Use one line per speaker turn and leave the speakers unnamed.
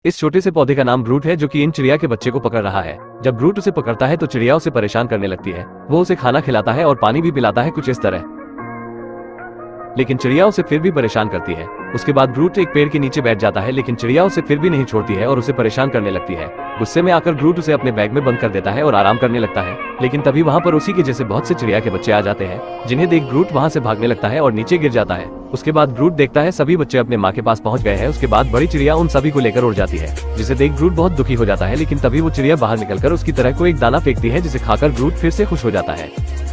इस छोटे से पौधे का नाम ब्रूट है, जो कि इन चिड़िया के बच्चे को पकड़ रहा है। जब ब्रूट उसे पकड़ता है तो चिड़िया उसे परेशान करने लगती है। वो उसे खाना खिलाता है और पानी भी पिलाता है, कुछ इस तरह। लेकिन चिड़िया उसे फिर भी परेशान करती है। उसके बाद ब्रूट एक पेड़ के नीचे बैठ जाता है, लेकिन चिड़िया उसे फिर भी नहीं छोड़ती है और उसे परेशान करने लगती है। गुस्से में आकर ब्रूट उसे अपने बैग में बंद कर देता है और आराम करने लगता है। लेकिन तभी वहाँ पर उसी के जैसे बहुत से चिड़िया के बच्चे आ जाते हैं, जिन्हें देख ब्रूट वहाँ से भागने लगता है और नीचे गिर जाता है। उसके बाद ब्रूट देखता है सभी बच्चे अपने माँ के पास पहुँच गए हैं। उसके बाद बड़ी चिड़िया उन सभी को लेकर उड़ जाती है, जिसे देख ब्रूट बहुत दुखी हो जाता है। लेकिन तभी वो चिड़िया बाहर निकलकर उसकी तरह को एक दाना फेंकती है, जिसे खाकर ब्रूट फिर से खुश हो जाता है।